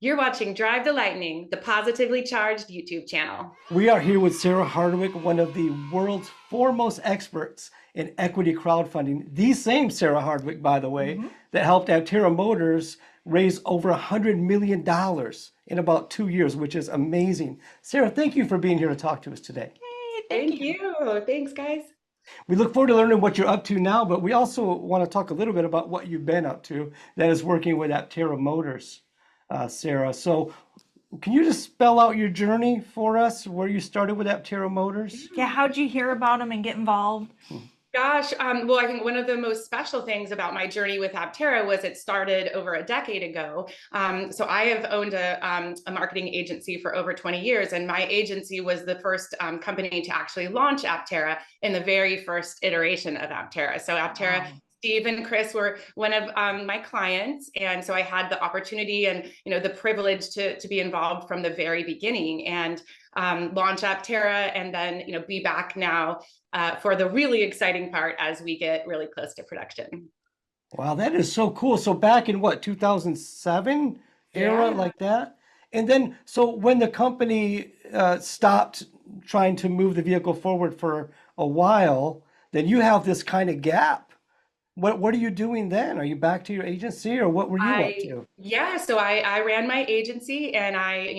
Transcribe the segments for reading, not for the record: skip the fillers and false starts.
You're watching Drive the Lightning, the positively charged YouTube channel. We are here with Sarah Hardwick, one of the world's foremost experts in equity crowdfunding. The same Sarah Hardwick, by the way, that helped Aptera Motors raise over $100 million in about 2 years, which is amazing. Sarah, thank you for being here to talk to us today. Hey, thank Thank you. you. Thanks, guys. We look forward to learning what you're up to now, but we also want to talk a little bit about what you've been up to, that is working with Aptera Motors, Sarah. So can you just spell out your journey for us, where you started with Aptera Motors? Yeah, how'd you hear about them and get involved? Gosh, well, I think one of the most special things about my journey with Aptera was it started over a decade ago. So I have owned a marketing agency for over 20 years, and my agency was the first company to actually launch Aptera in the very first iteration of Aptera. So Aptera. Wow. Steve and Chris were one of my clients, and so I had the opportunity and the privilege to be involved from the very beginning and launch Aptera, and then be back now for the really exciting part as we get really close to production. Wow, that is so cool. So back in what, 2007 era, Yeah. like that? And then, so when the company stopped trying to move the vehicle forward for a while, then you have this kind of gap. What are you doing then? Are you back to your agency, or what were you up to? Yeah, so I ran my agency, and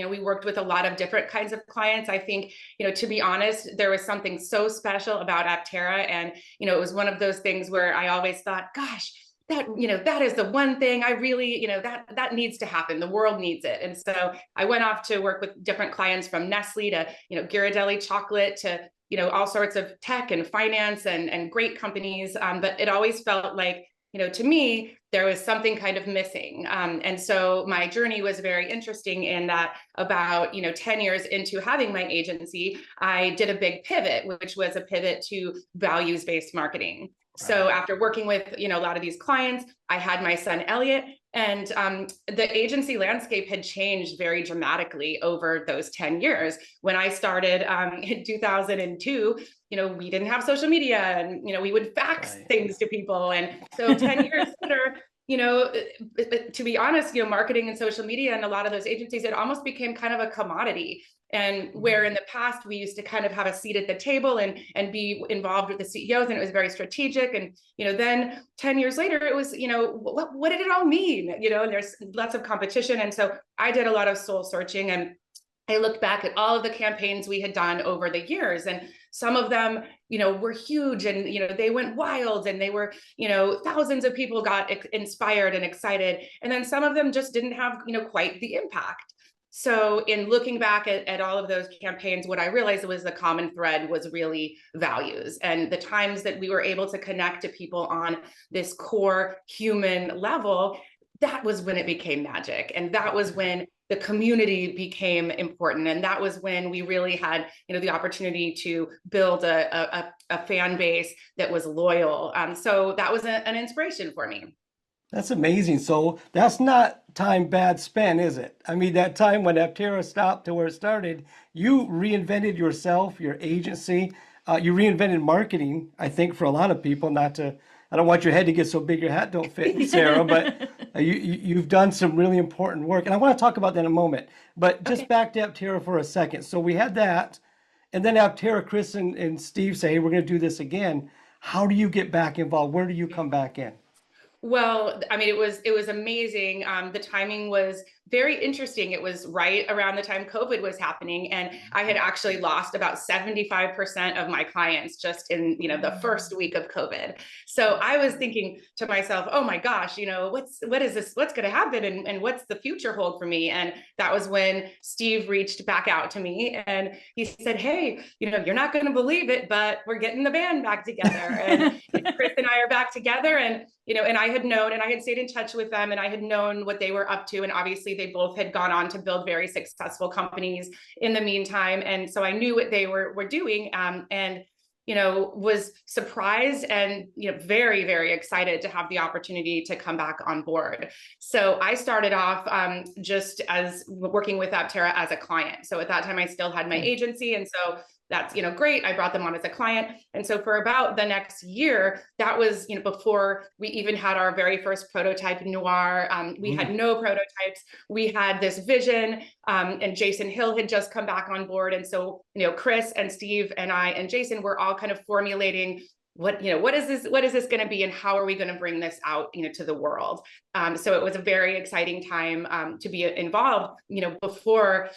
we worked with a lot of different kinds of clients. I think, to be honest, there was something so special about Aptera, and it was one of those things where I always thought, gosh, that is the one thing I really, that needs to happen. The world needs it. And so I went off to work with different clients, from Nestle to Ghirardelli chocolate to all sorts of tech and finance and great companies. But it always felt like, to me, there was something kind of missing. And so my journey was very interesting in that about 10 years into having my agency, I did a big pivot, which was a pivot to values-based marketing. So after working with a lot of these clients, I had my son Elliot, and the agency landscape had changed very dramatically over those 10 years. When I started in 2002, we didn't have social media, and we would fax things to people. And so 10 years later, to be honest, marketing and social media and a lot of those agencies, it almost became kind of a commodity. And where in the past we used to kind of have a seat at the table and be involved with the CEOs, and it was very strategic. And then 10 years later, it was what did it all mean? And there's lots of competition. And so I did a lot of soul searching, and I looked back at all of the campaigns we had done over the years, and some of them, were huge, and they went wild, and they were, thousands of people got inspired and excited, and then some of them just didn't have, quite the impact. So in looking back at all of those campaigns, what I realized was the common thread was really values, and the times that we were able to connect to people on this core human level. That was when it became magic, and that was when the community became important, and that was when we really had the opportunity to build a fan base that was loyal. So that was an inspiration for me. That's amazing. So that's not time bad spent, is it? I mean, that time when Aptera stopped to where it started, you reinvented yourself, your agency. You reinvented marketing, I think, for a lot of people. Not to, I don't want your head to get so big your hat don't fit, Sarah, but you've done some really important work. And I want to talk about that in a moment. But just back to Aptera for a second. So we had that, and then Aptera, Chris and Steve say, hey, we're going to do this again. How do you get back involved? Where do you come back in? Well, I mean, it was amazing. The timing was very interesting. It was right around the time COVID was happening, and I had actually lost about 75% of my clients just in the first week of COVID. So I was thinking to myself, oh my gosh, what is this? What's going to happen, and what's the future hold for me? And that was when Steve reached back out to me, and he said, hey, you're not going to believe it, but we're getting the band back together, and Chris and I are back together, and and I had known, and I had stayed in touch with them, and I had known what they were up to. And obviously they both had gone on to build very successful companies in the meantime. And so I knew what they were doing, and was surprised and very, very excited to have the opportunity to come back on board. So I started off just as working with Aptera as a client. So at that time I still had my agency, and so that's, great. I brought them on as a client. And so for about the next year, that was, before we even had our very first prototype Noir. We had no prototypes. We had this vision, and Jason Hill had just come back on board. And so, Chris and Steve and I and Jason were all kind of formulating what is this going to be, and how are we going to bring this out, to the world. So it was a very exciting time to be involved, before,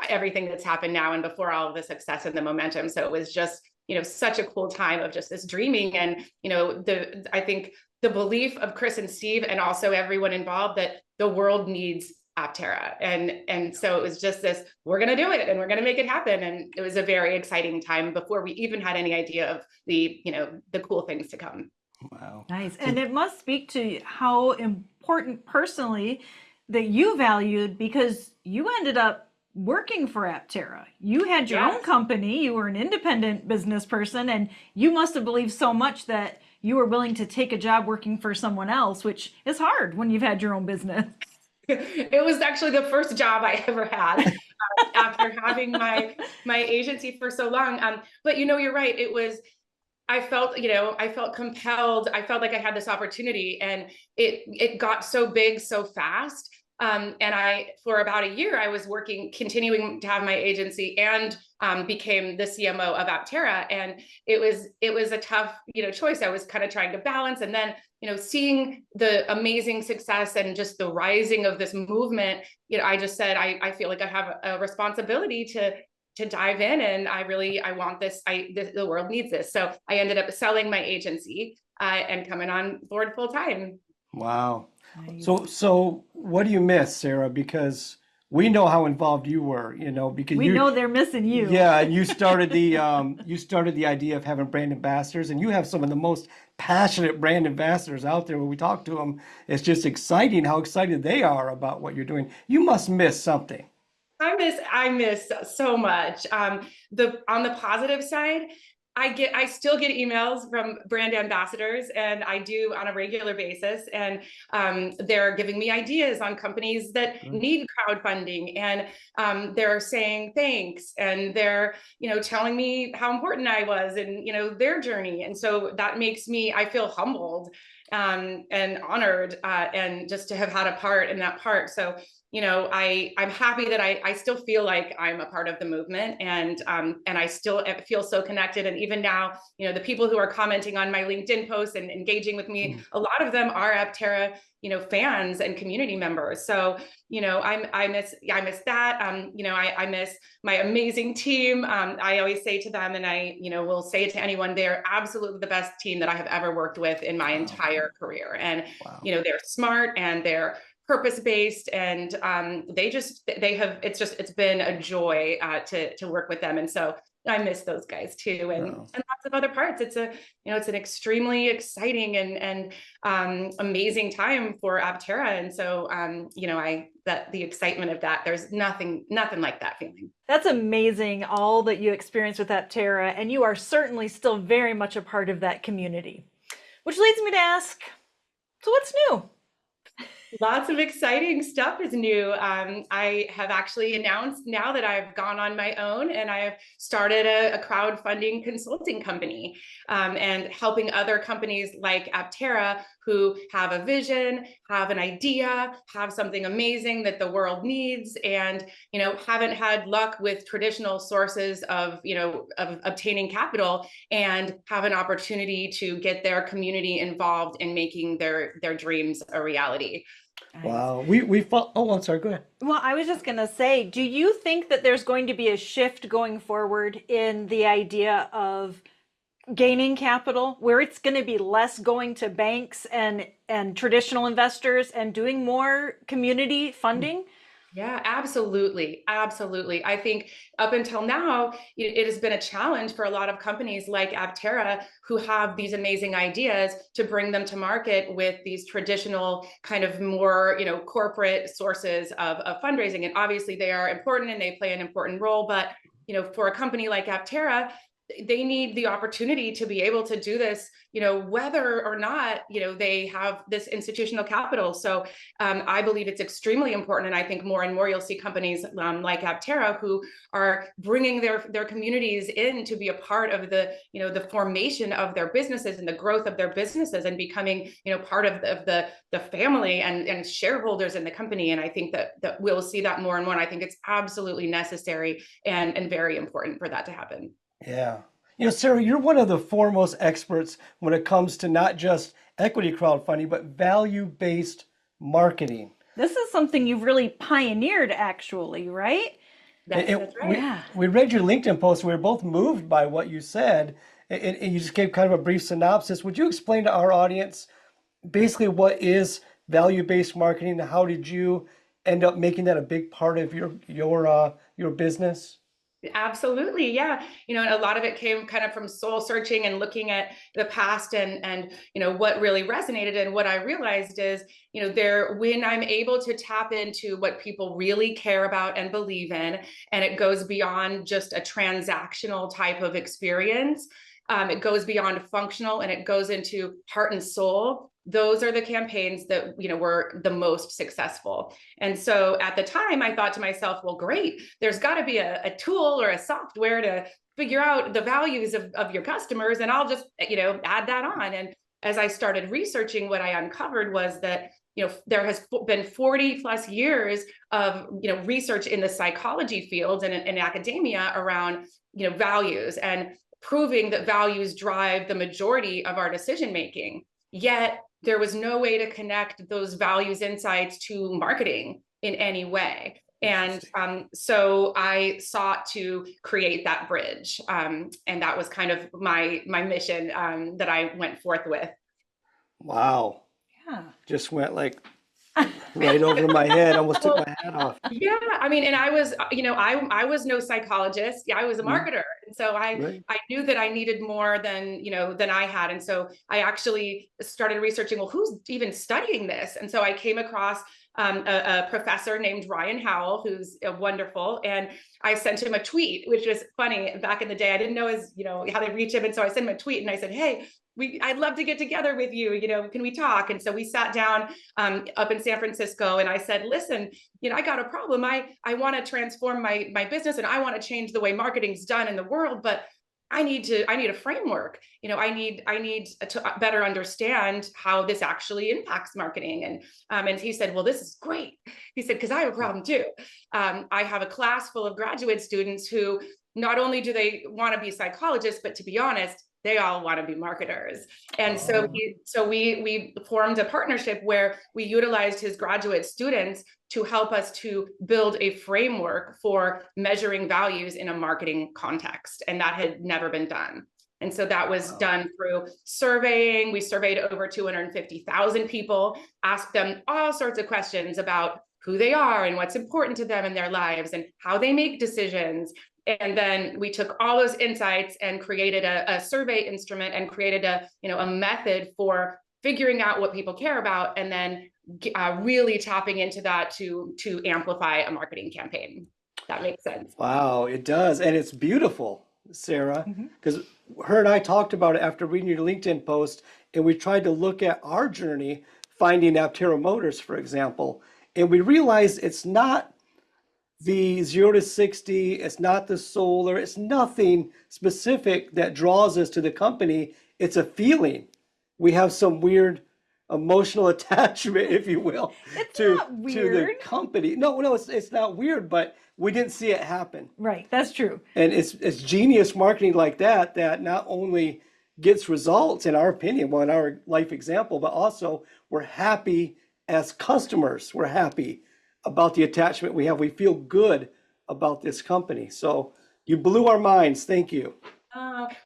everything that's happened now, and before all of the success and the momentum. So it was just, such a cool time of just this dreaming. And, I think the belief of Chris and Steve, and also everyone involved, that the world needs Aptera. And so it was just this, we're going to do it and we're going to make it happen. And it was a very exciting time before we even had any idea of the cool things to come. Wow. Nice. And it must speak to how important personally that you valued, because you ended up working for Aptera. You had your own company, you were an independent business person, and you must have believed so much that you were willing to take a job working for someone else, which is hard when you've had your own business. It was actually the first job I ever had after having my agency for so long. But you're right. It was, I felt compelled. I felt like I had this opportunity, and it got so big so fast. And for about a year, I was continuing to have my agency, and became the CMO of Aptera. And it was a tough, choice. I was kind of trying to balance, and then, seeing the amazing success and just the rising of this movement, I just said, I feel like I have a responsibility to dive in, and I want this. The world needs this. So I ended up selling my agency and coming on board full time. Wow. Nice. So what do you miss, Sarah? Because we know how involved you were, because we know they're missing you. Yeah, and you started the idea of having brand ambassadors, and you have some of the most passionate brand ambassadors out there. When we talk to them, it's just exciting how excited they are about what you're doing. You must miss something. I miss so much. On the positive side, I still get emails from brand ambassadors, and I do on a regular basis. And they're giving me ideas on companies that need crowdfunding, and they're saying thanks, and they're telling me how important I was in their journey. And so that makes me, I feel humbled and honored, and just to have had a part in that part. So I'm happy that I still feel like I'm a part of the movement, and I still feel so connected. And even now, the people who are commenting on my LinkedIn posts and engaging with me, a lot of them are Aptera, fans and community members. So, I miss that. I miss my amazing team. I always say to them, and I, will say it to anyone, they're absolutely the best team that I have ever worked with in my entire career. And, they're smart, and they're purpose-based, and it's been a joy to work with them. And so I miss those guys too, and lots of other parts. It's an extremely exciting and amazing time for Aptera. And so the excitement of that, there's nothing like that feeling. That's amazing, all that you experienced with Aptera, and you are certainly still very much a part of that community. Which leads me to ask, so what's new? Lots of exciting stuff is new. I have actually announced now that I've gone on my own, and I have started a crowdfunding consulting company, and helping other companies like Aptera who have a vision, have an idea, have something amazing that the world needs, and haven't had luck with traditional sources of obtaining capital, and have an opportunity to get their community involved in making their dreams a reality. Wow. I'm sorry, go ahead. Well, I was just going to say, do you think that there's going to be a shift going forward in the idea of gaining capital, where it's going to be less going to banks and traditional investors and doing more community funding? Yeah, absolutely. Absolutely. I think up until now, it has been a challenge for a lot of companies like Aptera who have these amazing ideas to bring them to market with these traditional kind of more, corporate sources of fundraising. And obviously they are important and they play an important role. But, for a company like Aptera, they need the opportunity to be able to do this, whether or not, they have this institutional capital. So I believe it's extremely important. And I think more and more you'll see companies like Aptera who are bringing their communities in to be a part of the formation of their businesses and the growth of their businesses, and becoming, part of the family and shareholders in the company. And I think that we'll see that more and more. And I think it's absolutely necessary and very important for that to happen. Yeah. Sarah, you're one of the foremost experts when it comes to not just equity crowdfunding, but value-based marketing. This is something you've really pioneered, actually, right? That's right. We read your LinkedIn post. We were both moved by what you said, and you just gave kind of a brief synopsis. Would you explain to our audience basically what is value-based marketing, and how did you end up making that a big part of your business? Absolutely. Yeah. And a lot of it came kind of from soul searching and looking at the past and what really resonated. And what I realized is, when I'm able to tap into what people really care about and believe in, and it goes beyond just a transactional type of experience, it goes beyond functional, and it goes into heart and soul. Those are the campaigns that, were the most successful. And so at the time I thought to myself, well, great, there's got to be a tool or a software to figure out the values of your customers, and I'll just, add that on. And as I started researching, what I uncovered was that, there has been 40 plus years of, research in the psychology fields and in academia around, values, and proving that values drive the majority of our decision making. Yet there was no way to connect those values insights to marketing in any way. And so I sought to create that bridge. And that was kind of my mission that I went forth with. Wow. Yeah. Just went like right over my head. Almost took my hat off. Yeah, I mean, and I was, I was no psychologist. Yeah, I was a marketer, and so I knew that I needed more than I had, and so I actually started researching. Well, who's even studying this? And so I came across a professor named Ryan Howell, who's wonderful, and I sent him a tweet, which was funny. Back in the day, I didn't know how to reach him, and so I sent him a tweet, and I said, "Hey, I'd love to get together with you, can we talk?" And so we sat down up in San Francisco, and I said, listen, I got a problem. I want to transform my business, and I want to change the way marketing's done in the world, but I need a framework. I need to better understand how this actually impacts marketing. And he said, well, this is great. He said, because I have a problem too. I have a class full of graduate students who not only do they want to be psychologists, but to be honest, they all want to be marketers. And so we formed a partnership where we utilized his graduate students to help us to build a framework for measuring values in a marketing context. And that had never been done. And so that was done through surveying. We surveyed over 250,000 people, asked them all sorts of questions about who they are and what's important to them in their lives and how they make decisions. And then we took all those insights and created a survey instrument and created a method for figuring out what people care about, and then really tapping into that to amplify a marketing campaign. That makes sense. Wow, it does. And it's beautiful, Sarah, because her and I talked about it after reading your LinkedIn post, and we tried to look at our journey finding Aptera Motors, for example, and we realized it's not the 0 to 60, it's not the solar, it's nothing specific that draws us to the company. It's a feeling. We have some weird emotional attachment, if you will, to the company. No, it's not weird, but we didn't see it happen. Right, that's true. And it's genius marketing like that not only gets results, in our opinion, well, in our life example, but also we're happy as customers. We're happy about the attachment we have. We feel good about this company. So you blew our minds. Thank you.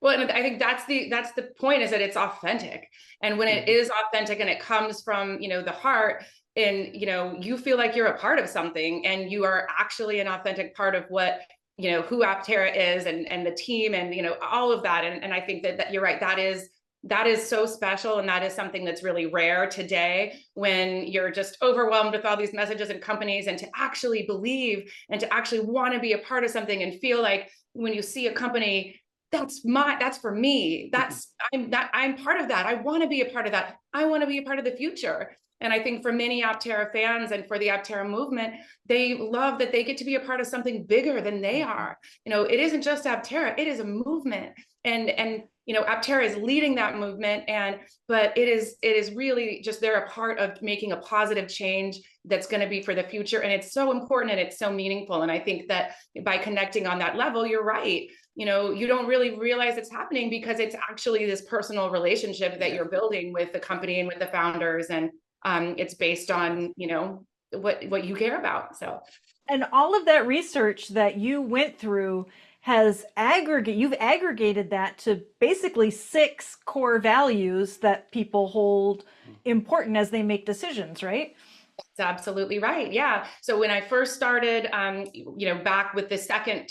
Well, and I think that's the point, is that it's authentic. And when it is authentic and it comes from, the heart, and, you feel like you're a part of something, and you are actually an authentic part of what, who Aptera is and the team and, all of that. And I think that you're right. That is so special. And that is something that's really rare today, when you're just overwhelmed with all these messages and companies, and to actually believe and to actually want to be a part of something and feel like when you see a company that's for me. I'm part of that. I want to be a part of that. I want to be a part of the future. And I think for many Aptera fans and for the Aptera movement, they love that they get to be a part of something bigger than they are. It isn't just Aptera, it is a movement. And Aptera is leading that movement, but it is really just they're a part of making a positive change that's going to be for the future. And it's so important and it's so meaningful. And I think that by connecting on that level, you're right. You don't really realize it's happening because it's actually this personal relationship that you're building with the company and with the founders. And it's based on, what you care about. So, and all of that research that you went through you've aggregated that to basically 6 core values that people hold important as they make decisions, right? That's absolutely right. Yeah. So when I first started, back with the second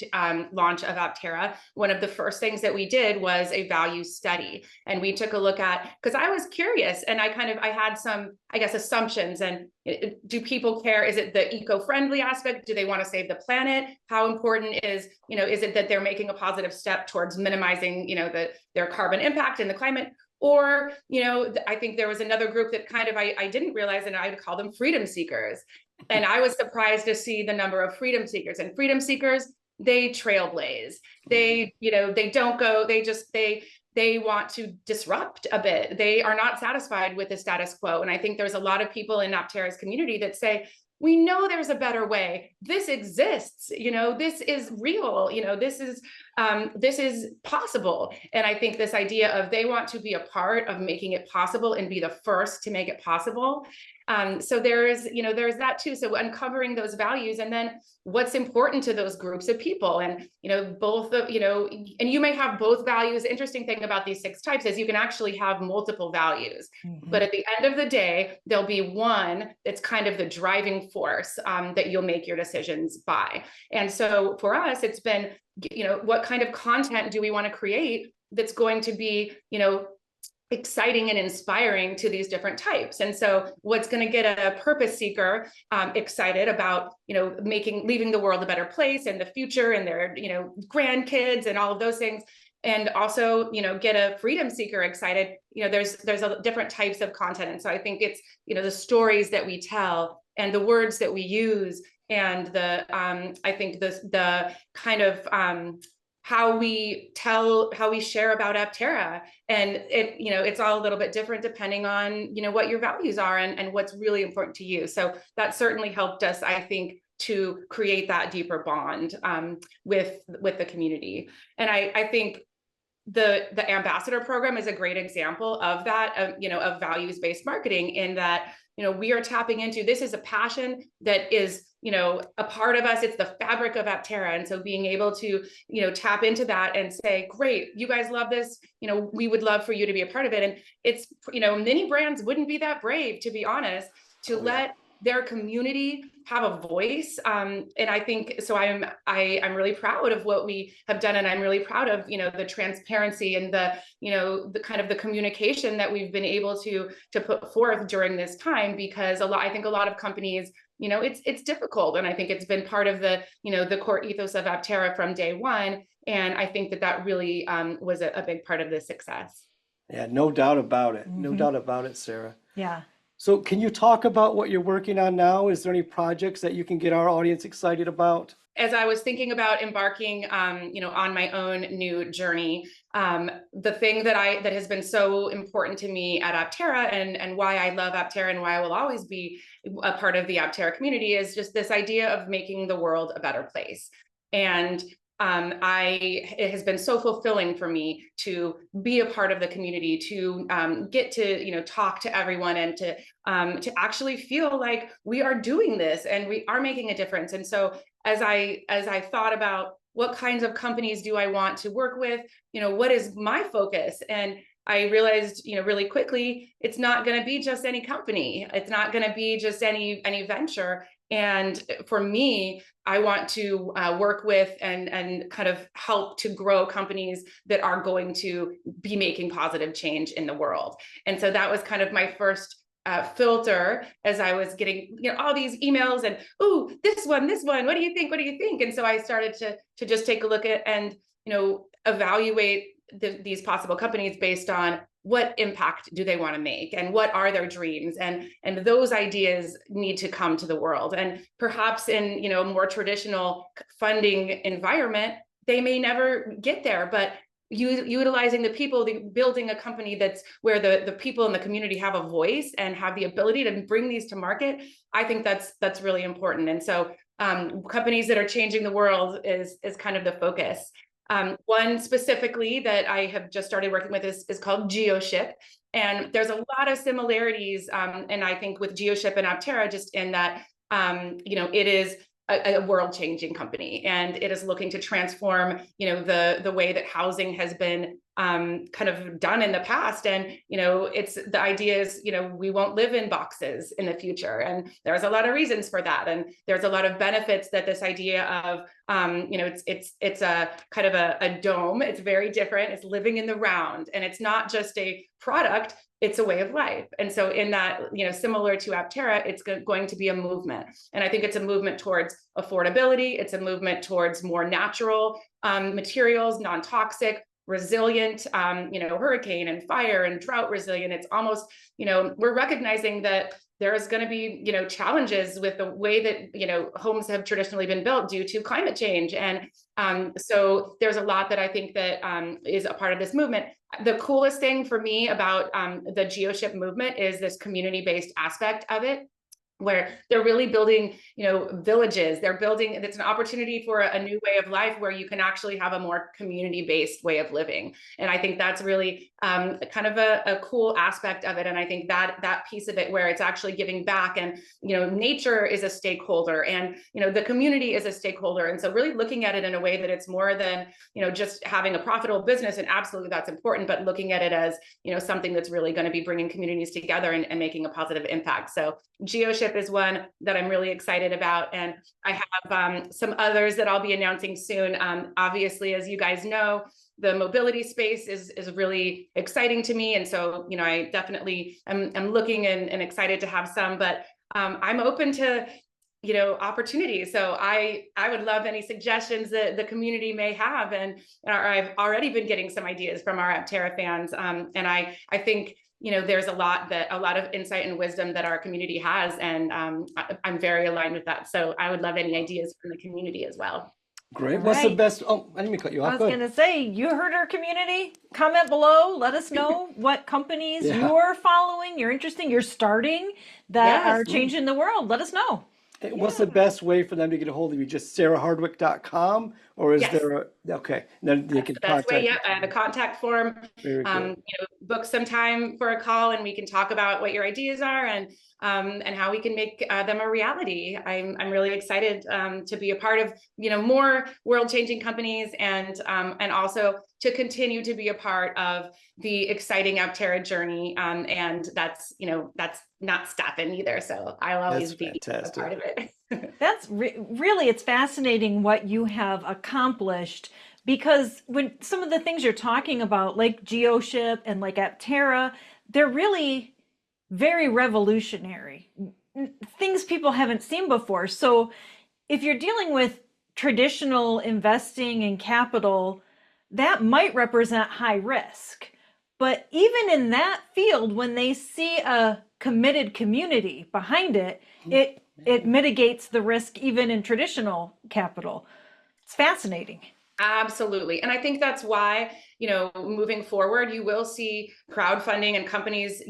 launch of Aptera, one of the first things that we did was a value study. And we took a look at, because I was curious and I had some, I guess, assumptions. And do people care? Is it the eco-friendly aspect? Do they want to save the planet? How important is it that they're making a positive step towards minimizing, their carbon impact in the climate? Or, I think there was another group that I didn't realize, and I would call them freedom seekers. And I was surprised to see the number of freedom seekers. And freedom seekers, they trailblaze. They don't go, they want to disrupt a bit. They are not satisfied with the status quo. And I think there's a lot of people in Aptera's community that say, we know there's a better way. This exists, this is real, this is possible. And I think this idea of they want to be a part of making it possible and be the first to make it possible. So there's that too. So uncovering those values and then what's important to those groups of people and, and you may have both values. The interesting thing about these 6 types is you can actually have multiple values, but at the end of the day, there'll be one that's kind of the driving force that you'll make your decisions by. And so for us, it's been, what kind of content do we want to create that's going to be, exciting and inspiring to these different types. And so what's going to get a purpose seeker excited about, leaving the world a better place and the future and their, grandkids and all of those things. And also, get a freedom seeker excited. There's different types of content. And so I think it's, the stories that we tell and the words that we use and I think the kind of, how we share about Aptera, and it's all a little bit different depending on what your values are and what's really important to you. So that certainly helped us, I think, to create that deeper bond with the community. And I think the ambassador program is a great example of that, of values-based marketing, in that we are tapping into, this is a passion that is a part of us. It's the fabric of Aptera. And so being able to, tap into that and say, great, you guys love this, we would love for you to be a part of it. And it's, many brands wouldn't be that brave, to be honest, to let their community have a voice. And I think, so I'm really proud of what we have done. And I'm really proud of, the transparency and the kind of the communication that we've been able to put forth during this time, because I think a lot of companies, it's difficult. And I think it's been part of the, the core ethos of Aptera from day one. And I think that really was a big part of the success. Yeah, no doubt about it. No doubt about it, Sarah. Yeah. So can you talk about what you're working on now? Is there any projects that you can get our audience excited about? As I was thinking about embarking, on my own new journey, the thing that has been so important to me at Aptera and why I love Aptera and why I will always be a part of the Aptera community is just this idea of making the world a better place. And it has been so fulfilling for me to be a part of the community, to get to talk to everyone and to actually feel like we are doing this and we are making a difference. And so as I thought about what kinds of companies do I want to work with, what is my focus, and I realized, really quickly, it's not going to be just any company. It's not going to be just any venture. And for me, I want to work with and kind of help to grow companies that are going to be making positive change in the world. And so that was kind of my first filter as I was getting all these emails and, oh, this one, what do you think? And so I started to just take a look at, and evaluate these possible companies based on what impact do they want to make and what are their dreams, and those ideas need to come to the world. And perhaps in a more traditional funding environment, they may never get there, but utilizing the people, building a company that's where the people in the community have a voice and have the ability to bring these to market, I think that's really important. And so companies that are changing the world is kind of the focus. One specifically that I have just started working with is called GeoShip. And there's a lot of similarities, and I think with GeoShip and Aptera, just in that, it is a world-changing company, and it is looking to transform, the way that housing has been kind of done in the past. And it's the idea is we won't live in boxes in the future, and there's a lot of reasons for that, and there's a lot of benefits that this idea of it's a kind of a dome. It's very different. It's living in the round, and it's not just a product, it's a way of life. And so in that, similar to Aptera, it's going to be a movement. And I think it's a movement towards affordability. It's a movement towards more natural materials, non-toxic, resilient, hurricane and fire and drought resilient. It's almost, we're recognizing that there's going to be, challenges with the way that, homes have traditionally been built due to climate change. And so there's a lot that I think that is a part of this movement. The coolest thing for me about the GeoShip movement is this community-based aspect of it, where they're really building, villages. They're building, it's an opportunity for a new way of life where you can actually have a more community-based way of living. And I think that's really kind of a cool aspect of it. And I think that piece of it where it's actually giving back, and, nature is a stakeholder, and, the community is a stakeholder. And so really looking at it in a way that it's more than, just having a profitable business, and absolutely that's important, but looking at it as, something that's really going to be bringing communities together and making a positive impact. So GeoShip is one that I'm really excited about. And I have some others that I'll be announcing soon. Obviously, as you guys know, the mobility space is really exciting to me. And so, I definitely am looking and excited to have some, but I'm open to, opportunities. So I would love any suggestions that the community may have. And I've already been getting some ideas from our Aptera fans. And I think, there's a lot of insight and wisdom that our community has, and I'm very aligned with that. So I would love any ideas from the community as well. Great. What's the best? Oh, I didn't mean to cut you off. I was going to say, you heard our community. Comment below. Let us know what companies you're following, you're interested, you're starting that are changing the world. Let us know. What's the best way for them to get a hold of you? Just sarahhardwick.com, or is there okay? Then they can contact you. Yeah, I have a contact form. Book some time for a call, and we can talk about what your ideas are and how we can make them a reality. I'm really excited to be a part of more world-changing companies, and also to continue to be a part of the exciting Aptera journey. And that's not stopping either. So I'll always be a part of it. That's really, it's fascinating what you have accomplished, because when some of the things you're talking about, like GeoShip and like Aptera, they're really very revolutionary, things people haven't seen before. So if you're dealing with traditional investing in capital, that might represent high risk. But even in that field, when they see a committed community behind it, it mitigates the risk even in traditional capital. It's fascinating. Absolutely. And I think that's why, moving forward, you will see crowdfunding and companies,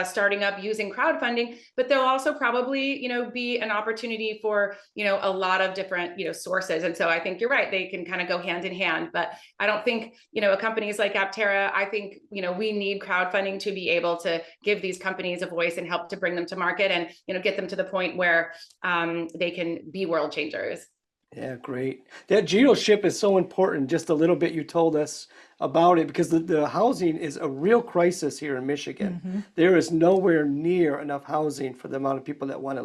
starting up using crowdfunding, but there'll also probably, be an opportunity for, a lot of different, sources. And so I think you're right. They can kind of go hand in hand, but I don't think, companies like Aptera, I think, we need crowdfunding to be able to give these companies a voice and help to bring them to market and, get them to the point where they can be world changers. Yeah, great. That GeoShip is so important. Just a little bit you told us about it, because the housing is a real crisis here in Michigan. Mm-hmm. There is nowhere near enough housing for the amount of people that want to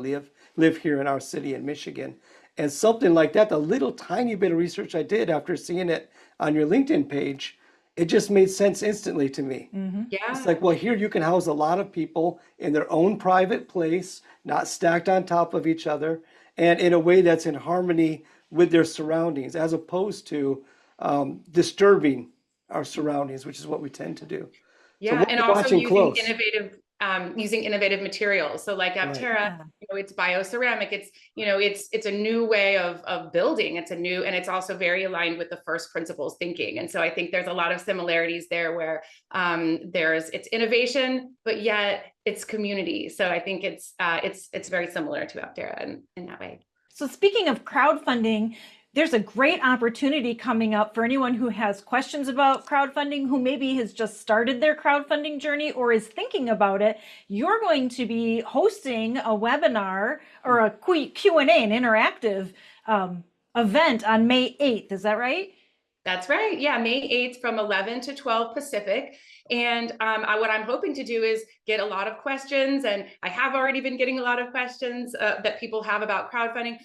live here in our city in Michigan. And something like that, the little tiny bit of research I did after seeing it on your LinkedIn page, it just made sense instantly to me. Mm-hmm. Yeah. It's like, well, here you can house a lot of people in their own private place, not stacked on top of each other, and in a way that's in harmony with their surroundings, as opposed to disturbing our surroundings, which is what we tend to do. So Yeah, we'll and be also watching close. using innovative materials. So like Aptera, it's bioceramic. It's a new way of building. And it's also very aligned with the first principles thinking. And so I think there's a lot of similarities there where it's innovation, but yet it's community. So I think it's very similar to Aptera in that way. So speaking of crowdfunding, there's a great opportunity coming up for anyone who has questions about crowdfunding, who maybe has just started their crowdfunding journey or is thinking about it. You're going to be hosting a webinar or a Q&A, an interactive event on May 8th. Is that right? That's right. Yeah, May 8th from 11 to 12 Pacific. And what I'm hoping to do is get a lot of questions, and I have already been getting a lot of questions that people have about crowdfunding.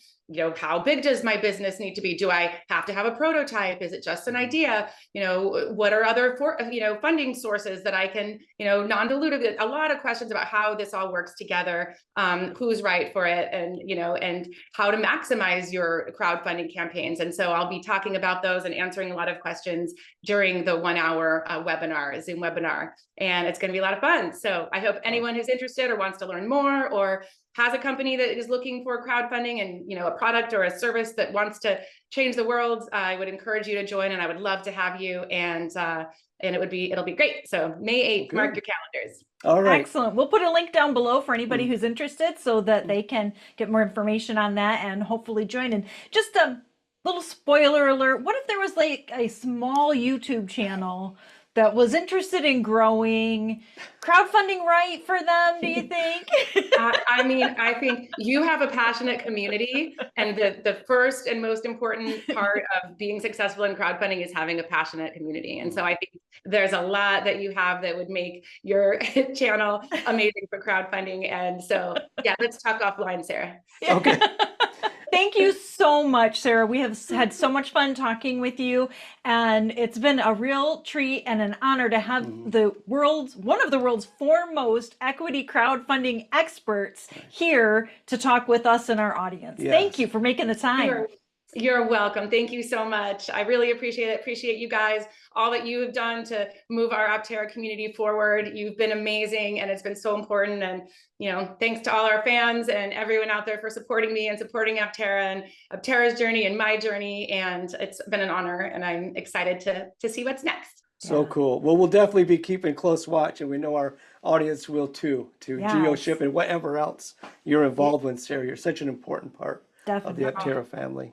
How big does my business need to be? Do I have to have a prototype? Is it just an idea? What are other funding sources that I can, non-dilutive? A lot of questions about how this all works together, who's right for it, and how to maximize your crowdfunding campaigns. And so I'll be talking about those and answering a lot of questions during the 1 hour webinar, Zoom webinar, and it's going to be a lot of fun. So I hope anyone who's interested or wants to learn more or has a company that is looking for crowdfunding and a product or a service that wants to change the world, I would encourage you to join, and I would love to have you. And it'll be great. So May 8th, Good. Mark your calendars. All right. Excellent. We'll put a link down below for anybody who's interested so that they can get more information on that and hopefully join. And just a little spoiler alert, what if there was like a small YouTube channel that was interested in growing? Crowdfunding right for them, do you think? I think you have a passionate community, and the first and most important part of being successful in crowdfunding is having a passionate community. And so I think there's a lot that you have that would make your channel amazing for crowdfunding. And so, yeah, let's talk offline, Sarah. Okay. Thank you so much, Sarah. We have had so much fun talking with you, and it's been a real treat and an honor to have one of the world's foremost equity crowdfunding experts here to talk with us and our audience. Yes. Thank you for making the time. You're welcome. Thank you so much. I really appreciate it. Appreciate you guys, all that you have done to move our Aptera community forward. You've been amazing, and it's been so important. And, thanks to all our fans and everyone out there for supporting me and supporting Aptera and Aptera's journey and my journey. And it's been an honor, and I'm excited to see what's next. So cool. Well, we'll definitely be keeping close watch, and we know our audience will too, to GeoShip and whatever else you're involved with, Sarah. You're such an important part of the Aptera family.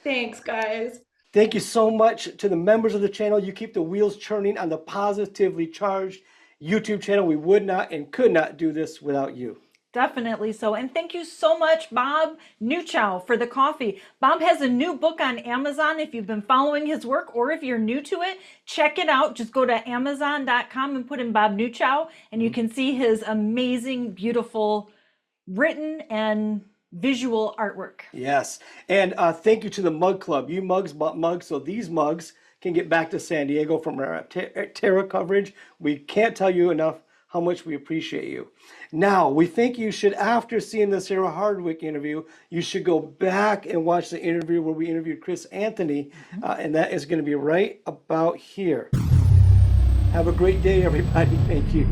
Thanks, guys. Thank you so much to the members of the channel. You keep the wheels churning on the Positively Charged YouTube channel. We would not and could not do this without you. Definitely so. And thank you so much, Bob Newchow, for the coffee. Bob has a new book on Amazon. If you've been following his work or if you're new to it, check it out. Just go to Amazon.com and put in Bob Newchow, and you can see his amazing, beautiful written and visual artwork. Yes. And thank you to the Mug Club. You mugs bought mugs, so these mugs can get back to San Diego from our Aptera coverage. We can't tell you enough how much we appreciate you. Now, we think you should, after seeing the Sarah Hardwick interview, you should go back and watch the interview where we interviewed Chris Anthony, and that is going to be right about here. Have a great day, everybody. Thank you.